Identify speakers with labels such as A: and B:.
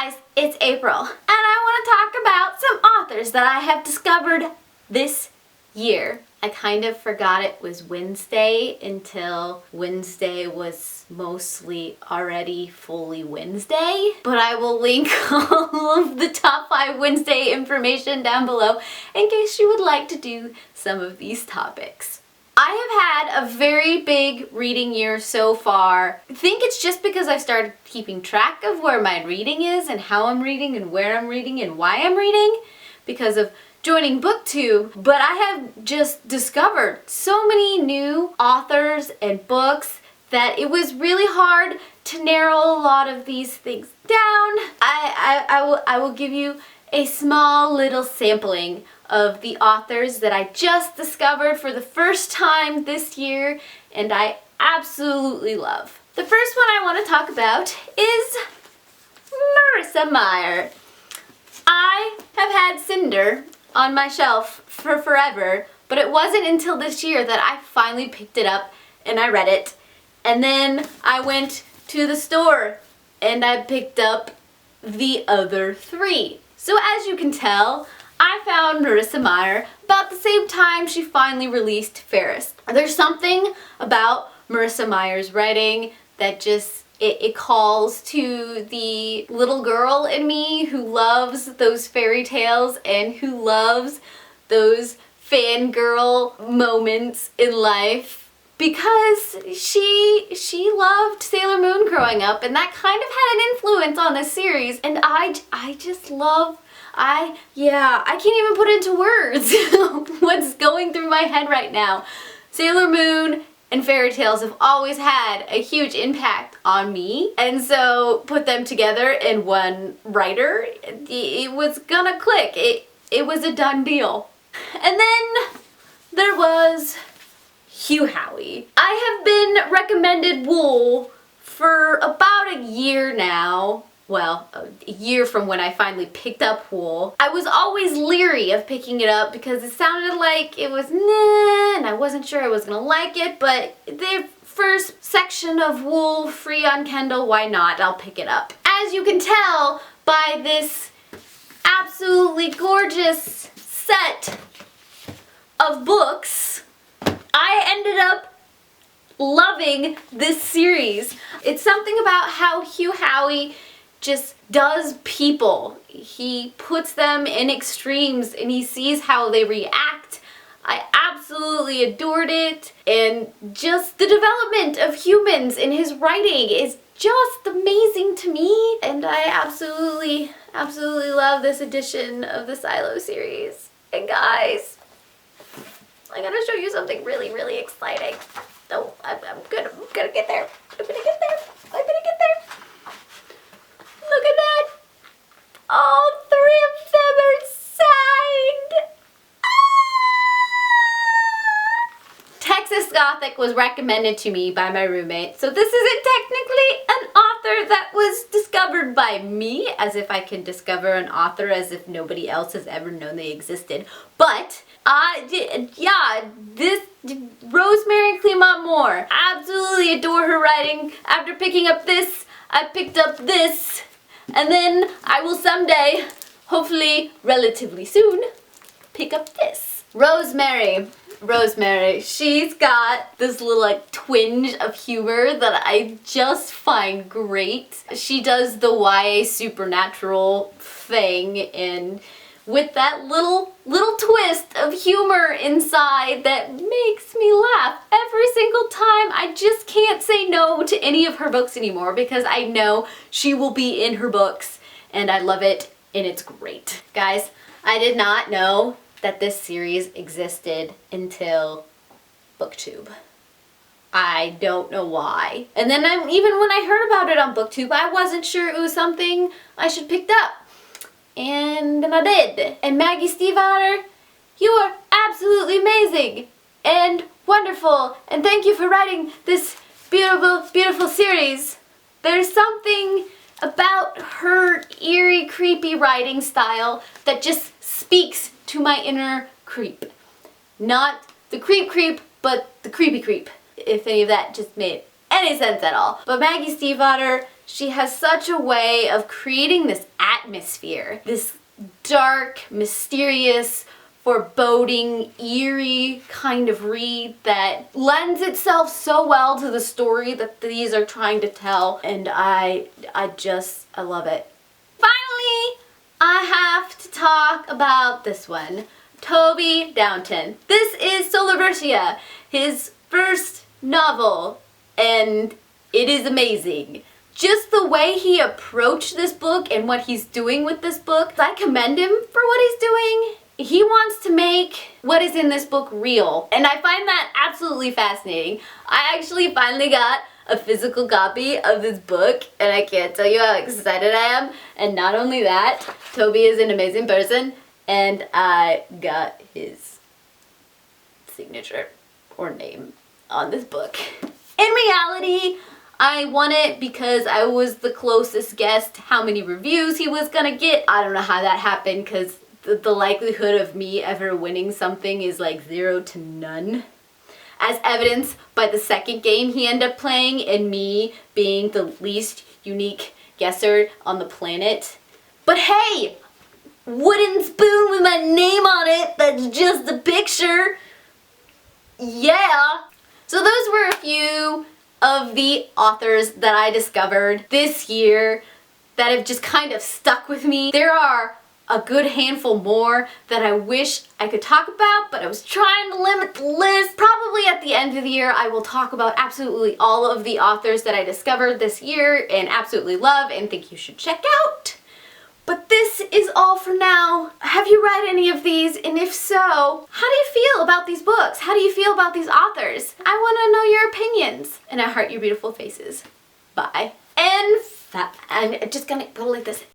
A: guys, it's April, and I want to talk about some authors that I have discovered this year. I kind of forgot it was Wednesday until Wednesday was mostly already fully Wednesday, but I will link all of the top 5 Wednesday information down below in case you would like to do some of these topics. I have had a very big reading year so far. I think it's just because I've started keeping track of where my reading is and how I'm reading and where I'm reading and why I'm reading because of joining BookTube, but I have just discovered so many new authors and books that it was really hard to narrow a lot of these things down. I will give you a small little sampling of the authors that I just discovered for the first time this year and I absolutely love. The first one I want to talk about is Marissa Meyer. I have had Cinder on my shelf for forever, but it wasn't until this year that I finally picked it up and I read it. And then I went to the store and I picked up the other 3. So as you can tell, I found Marissa Meyer about the same time she finally released Ferris. There's something about Marissa Meyer's writing that just it calls to the little girl in me who loves those fairy tales and who loves those fangirl moments in life because she loved Sailor Moon growing up and that kind of had an influence on this series and I just love I can't even put into words what's going through my head right now. Sailor Moon and fairy tales have always had a huge impact on me, and so put them together in one writer, it was gonna click. It was a done deal. And then there was Hugh Howey. I have been recommended Wool for about a year now. Well, a year from when I finally picked up Wool. I was always leery of picking it up because it sounded like it was nah, and I wasn't sure I was gonna like it, but the first section of Wool free on Kindle, why not? I'll pick it up. As you can tell by this absolutely gorgeous set of books, I ended up loving this series. It's something about how Hugh Howey just does people. He puts them in extremes and he sees how they react. I absolutely adored it, and just the development of humans in his writing is just amazing to me, and I absolutely love this edition of the Silo series. And guys, I gotta show you something really exciting. No, I'm gonna get there. I'm gonna get there. Look at that! All 3 of them are signed! Ah! Texas Gothic was recommended to me by my roommate, so this isn't technically an author that was discovered by me, as if I can discover an author as if nobody else has ever known they existed, but this Rosemary Clement Moore, absolutely adore her writing. After picking up this, I picked up this. And then I will someday, hopefully relatively soon, pick up this. Rosemary, she's got this little like twinge of humor that I just find great. She does the YA supernatural thing and with that little twist of humor inside that makes me laugh every single time. I just can't say no to any of her books anymore because I know she will be in her books and I love it and it's great. Guys, I did not know that this series existed until BookTube. I don't know why. And then even when I heard about it on BookTube, I wasn't sure it was something I should pick up. And then I did. And Maggie Stiefvater, you are absolutely amazing and wonderful. And thank you for writing this beautiful series. There's something about her eerie, creepy writing style that just speaks to my inner creep. Not the creep, but the creepy creep. If any of that just made any sense at all. But Maggie Stiefvater, She has such a way of creating this atmosphere, this dark, mysterious, foreboding, eerie kind of read that lends itself so well to the story that these are trying to tell, and I love it. Finally, I have to talk about this one. Toby Downton. This is Soloversia, his first novel, and it is amazing. Just the way he approached this book and what he's doing with this book, I commend him for what he's doing. He wants to make what is in this book real, and I find that absolutely fascinating. I actually finally got a physical copy of this book, and I can't tell you how excited I am. And not only that, Toby is an amazing person, and I got his signature or name on this book. In reality, I won it because I was the closest guess to how many reviews he was gonna get. I don't know how that happened, because the likelihood of me ever winning something is like 0 to none. As evidenced by the second game he ended up playing and me being the least unique guesser on the planet. But hey! Wooden spoon with my name on it, that's just a picture. Yeah! So those were a few of the authors that I discovered this year that have just kind of stuck with me. There are a good handful more that I wish I could talk about, but I was trying to limit the list. Probably at the end of the year I will talk about absolutely all of the authors that I discovered this year and absolutely love and think you should check out. But this is all for now. Have you read any of these? And if so, how do you feel about these books? How do you feel about these authors? I want to know your opinions. And I heart your beautiful faces. Bye. And I'm just gonna go like this.